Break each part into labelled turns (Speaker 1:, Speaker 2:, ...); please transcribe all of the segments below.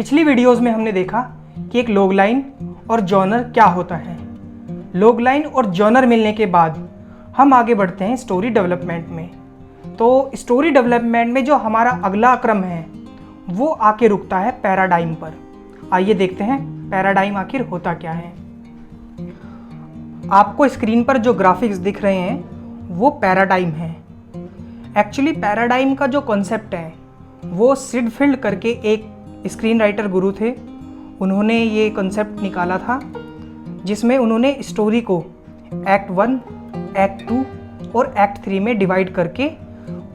Speaker 1: पिछली वीडियोस में हमने देखा कि एक लॉग लाइन और जॉनर क्या होता है। लॉग लाइन और जॉनर मिलने के बाद हम आगे बढ़ते हैं स्टोरी डेवलपमेंट में। तो स्टोरी डेवलपमेंट में जो हमारा अगला क्रम है वो आके रुकता है पैराडाइम पर। आइए देखते हैं पैराडाइम आखिर होता क्या है। आपको स्क्रीन पर जो ग्राफिक्स दिख रहे हैं वो पैराडाइम है। एक्चुअली पैराडाइम का जो कॉन्सेप्ट है वो सिड फील्ड करके एक स्क्रीन राइटर गुरु थे, उन्होंने ये कॉन्सेप्ट निकाला था जिसमें उन्होंने स्टोरी को एक्ट 1, एक्ट 2 और एक्ट 3 में डिवाइड करके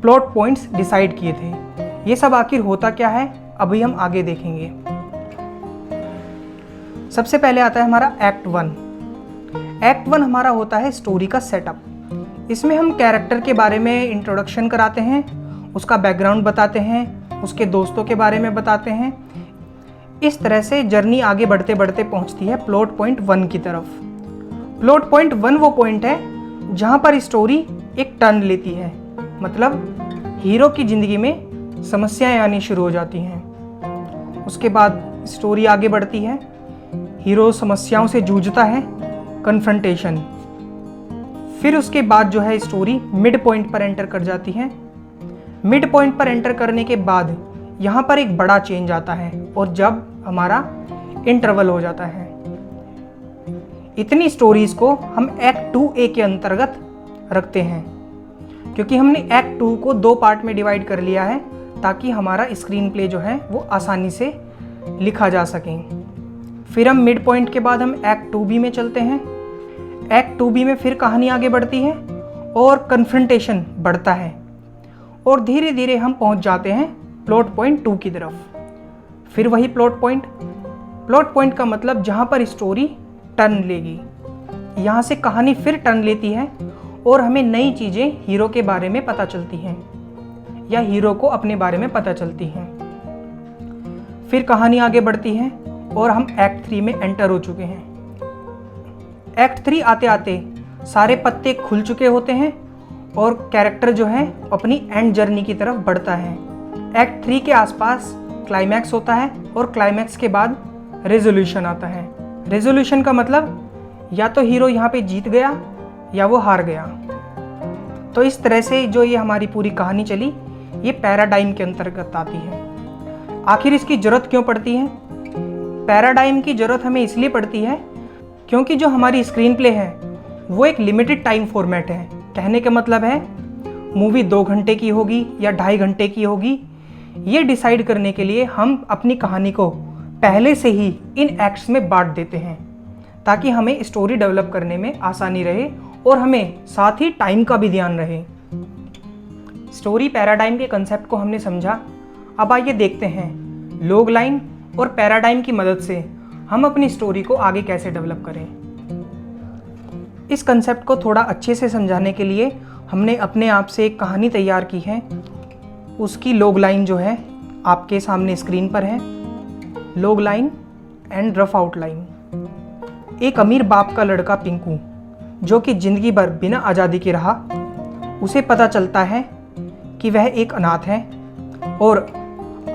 Speaker 1: प्लॉट पॉइंट्स डिसाइड किए थे। ये सब आखिर होता क्या है अभी हम आगे देखेंगे। सबसे पहले आता है हमारा एक्ट 1। एक्ट 1 हमारा होता है स्टोरी का सेटअप। इसमें हम कैरेक्टर के बारे में इंट्रोडक्शन कराते हैं, उसका बैकग्राउंड बताते हैं, उसके दोस्तों के बारे में बताते हैं। इस तरह से जर्नी आगे बढ़ते बढ़ते पहुंचती है प्लॉट पॉइंट 1 की तरफ। प्लॉट पॉइंट 1 वो पॉइंट है जहां पर स्टोरी एक टर्न लेती है, मतलब हीरो की ज़िंदगी में समस्याएं आनी शुरू हो जाती हैं। उसके बाद स्टोरी आगे बढ़ती है, हीरो समस्याओं से जूझता है, कन्फ्रंटेशन। फिर उसके बाद जो है स्टोरी मिड पॉइंट पर एंटर कर जाती है। मिड पॉइंट पर एंटर करने के बाद यहाँ पर एक बड़ा चेंज आता है और जब हमारा इंटरवल हो जाता है। इतनी स्टोरीज को हम एक्ट 2A के अंतर्गत रखते हैं क्योंकि हमने एक्ट 2 को 2 पार्ट में डिवाइड कर लिया है ताकि हमारा स्क्रीन प्ले जो है वो आसानी से लिखा जा सके। फिर हम मिड पॉइंट के बाद हम एक्ट 2B में चलते हैं। एक्ट 2B में फिर कहानी आगे बढ़ती है और कन्फ्रंटेशन बढ़ता है और धीरे धीरे हम पहुंच जाते हैं प्लॉट पॉइंट 2 की तरफ। फिर वही प्लॉट पॉइंट का मतलब जहां पर स्टोरी टर्न लेगी। यहाँ से कहानी फिर टर्न लेती है और हमें नई चीज़ें हीरो के बारे में पता चलती हैं या हीरो को अपने बारे में पता चलती हैं। फिर कहानी आगे बढ़ती है और हम एक्ट 3 में एंटर हो चुके हैं। एक्ट 3 आते आते सारे पत्ते खुल चुके होते हैं और कैरेक्टर जो है अपनी एंड जर्नी की तरफ बढ़ता है। एक्ट 3 के आसपास क्लाइमैक्स होता है और क्लाइमैक्स के बाद रेजोल्यूशन आता है। रेजोल्यूशन का मतलब या तो हीरो यहाँ पे जीत गया या वो हार गया। तो इस तरह से जो ये हमारी पूरी कहानी चली ये पैराडाइम के अंतर्गत आती है। आखिर इसकी ज़रूरत क्यों पड़ती है? पैराडाइम की ज़रूरत हमें इसलिए पड़ती है क्योंकि जो हमारी स्क्रीन प्ले है वो एक लिमिटेड टाइम फॉर्मेट है। कहने का मतलब है मूवी 2 घंटे की होगी या 2.5 घंटे की होगी, ये डिसाइड करने के लिए हम अपनी कहानी को पहले से ही इन एक्ट्स में बांट देते हैं ताकि हमें स्टोरी डेवलप करने में आसानी रहे और हमें साथ ही टाइम का भी ध्यान रहे। स्टोरी पैराडाइम के कंसेप्ट को हमने समझा। अब आइए देखते हैं लॉग लाइन और पैराडाइम की मदद से हम अपनी स्टोरी को आगे कैसे डेवलप करें। इस कंसेप्ट को थोड़ा अच्छे से समझाने के लिए हमने अपने आप से एक कहानी तैयार की है। उसकी लॉग लाइन जो है आपके सामने स्क्रीन पर है। Log line and rough outline. एक अमीर बाप का लड़का पिंकू जो कि ज़िंदगी भर बिना आज़ादी के रहा, उसे पता चलता है कि वह एक अनाथ है और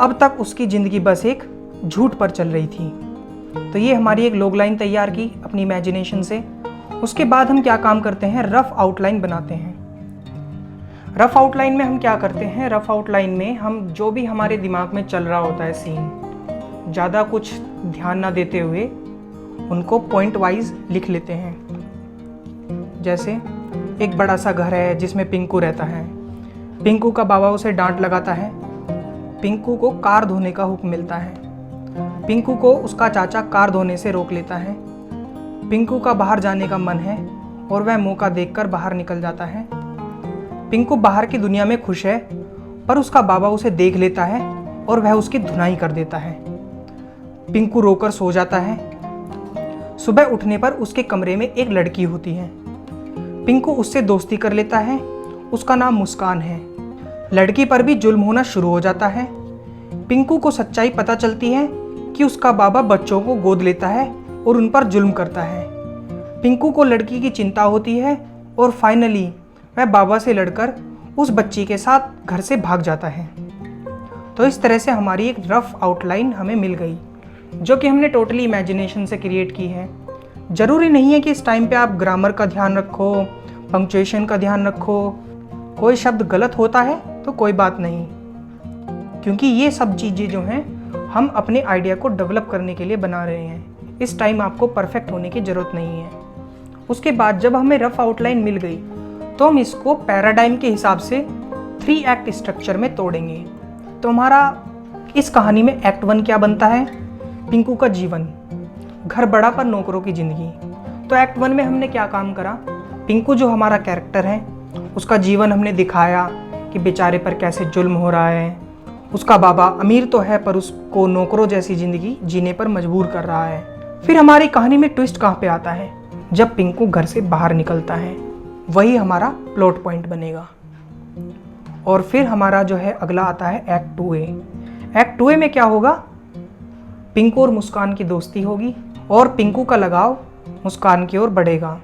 Speaker 1: अब तक उसकी ज़िंदगी बस एक झूठ पर चल रही थी। तो ये हमारी एक लॉग लाइन तैयार की अपनी इमेजिनेशन से। उसके बाद हम क्या काम करते हैं, रफ आउटलाइन बनाते हैं। रफ आउटलाइन में हम क्या करते हैं, रफ आउटलाइन में हम जो भी हमारे दिमाग में चल रहा होता है सीन, ज़्यादा कुछ ध्यान ना देते हुए उनको पॉइंट वाइज लिख लेते हैं। जैसे एक बड़ा सा घर है जिसमें पिंकू रहता है। पिंकू का बाबा उसे डांट लगाता है। पिंकू को कार धोने का हुक्म मिलता है। पिंकू को उसका चाचा कार धोने से रोक लेता है। पिंकू का बाहर जाने का मन है और वह मौका देखकर बाहर निकल जाता है। पिंकू बाहर की दुनिया में खुश है पर उसका बाबा उसे देख लेता है और वह उसकी धुनाई कर देता है। पिंकू रोकर सो जाता है। सुबह उठने पर उसके कमरे में एक लड़की होती है। पिंकू उससे दोस्ती कर लेता है। उसका नाम मुस्कान है। लड़की पर भी जुल्म होना शुरू हो जाता है। पिंकू को सच्चाई पता चलती है कि उसका बाबा बच्चों को गोद लेता है और उन पर जुल्म करता है। पिंकू को लड़की की चिंता होती है और फाइनली वह बाबा से लड़कर उस बच्ची के साथ घर से भाग जाता है। तो इस तरह से हमारी एक रफ आउटलाइन हमें मिल गई, जो कि हमने टोटली इमेजिनेशन से क्रिएट की है। ज़रूरी नहीं है कि इस टाइम पे आप ग्रामर का ध्यान रखो, पंक्चुएशन का ध्यान रखो। कोई शब्द गलत होता है तो कोई बात नहीं, क्योंकि ये सब चीज़ें जो हैं हम अपने आइडिया को डेवलप करने के लिए बना रहे हैं। इस टाइम आपको परफेक्ट होने की ज़रूरत नहीं है। उसके बाद जब हमें रफ आउटलाइन मिल गई तो हम इसको पैराडाइम के हिसाब से 3 एक्ट स्ट्रक्चर में तोड़ेंगे। तो हमारा इस कहानी में एक्ट 1 क्या बनता है? पिंकू का जीवन, घर बड़ा पर नौकरों की ज़िंदगी। तो एक्ट 1 में हमने क्या काम करा? पिंकू जो हमारा कैरेक्टर है उसका जीवन हमने दिखाया कि बेचारे पर कैसे जुल्म हो रहा है। उसका बाबा अमीर तो है पर उसको नौकरों जैसी ज़िंदगी जीने पर मजबूर कर रहा है। फिर हमारी कहानी में ट्विस्ट कहाँ पे आता है? जब पिंकू घर से बाहर निकलता है, वही हमारा प्लॉट पॉइंट बनेगा। और फिर हमारा जो है अगला आता है एक्ट 2A। एक्ट 2A में क्या होगा? पिंकू और मुस्कान की दोस्ती होगी और पिंकू का लगाव मुस्कान की ओर बढ़ेगा।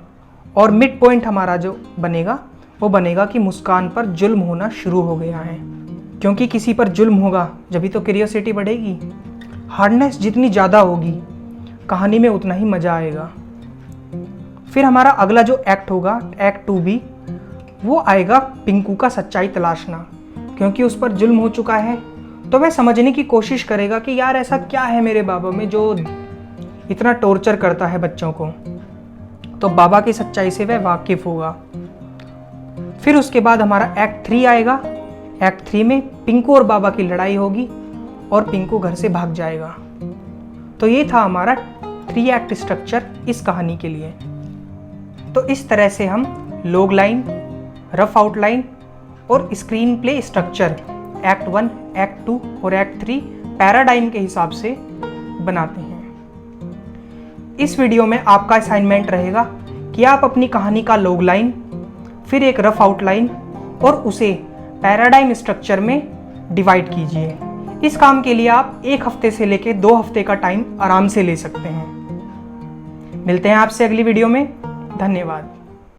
Speaker 1: और मिड पॉइंट हमारा जो बनेगा वो बनेगा कि मुस्कान पर जुल्म होना शुरू हो गया है, क्योंकि किसी पर जुल्म होगा जभी तो क्यूरियोसिटी बढ़ेगी। हार्डनेस जितनी ज़्यादा होगी कहानी में उतना ही मज़ा आएगा। फिर हमारा अगला जो एक्ट होगा, एक्ट 2B, वो आएगा पिंकू का सच्चाई तलाशना, क्योंकि उस पर जुल्म हो चुका है। तो वह समझने की कोशिश करेगा कि यार ऐसा क्या है मेरे बाबा में जो इतना टॉर्चर करता है बच्चों को। तो बाबा की सच्चाई से वह वाकिफ होगा। फिर उसके बाद हमारा एक्ट 3 आएगा। एक्ट 3 में पिंकू और बाबा की लड़ाई होगी और पिंकू घर से भाग जाएगा। तो ये था हमारा 3 एक्ट स्ट्रक्चर इस कहानी के लिए। तो इस तरह से हम लॉग लाइन, रफ आउटलाइन और screen play structure act 1, act 2 और एक्ट 3 पैराडाइम के हिसाब से बनाते हैं। इस वीडियो में आपका असाइनमेंट रहेगा कि आप अपनी कहानी का लॉग लाइन, फिर एक रफ आउटलाइन और उसे पैराडाइम स्ट्रक्चर में डिवाइड कीजिए। इस काम के लिए आप 1 हफ्ते से लेकर 2 हफ्ते का टाइम आराम से ले सकते हैं। मिलते हैं आपसे अगली वीडियो में। धन्यवाद।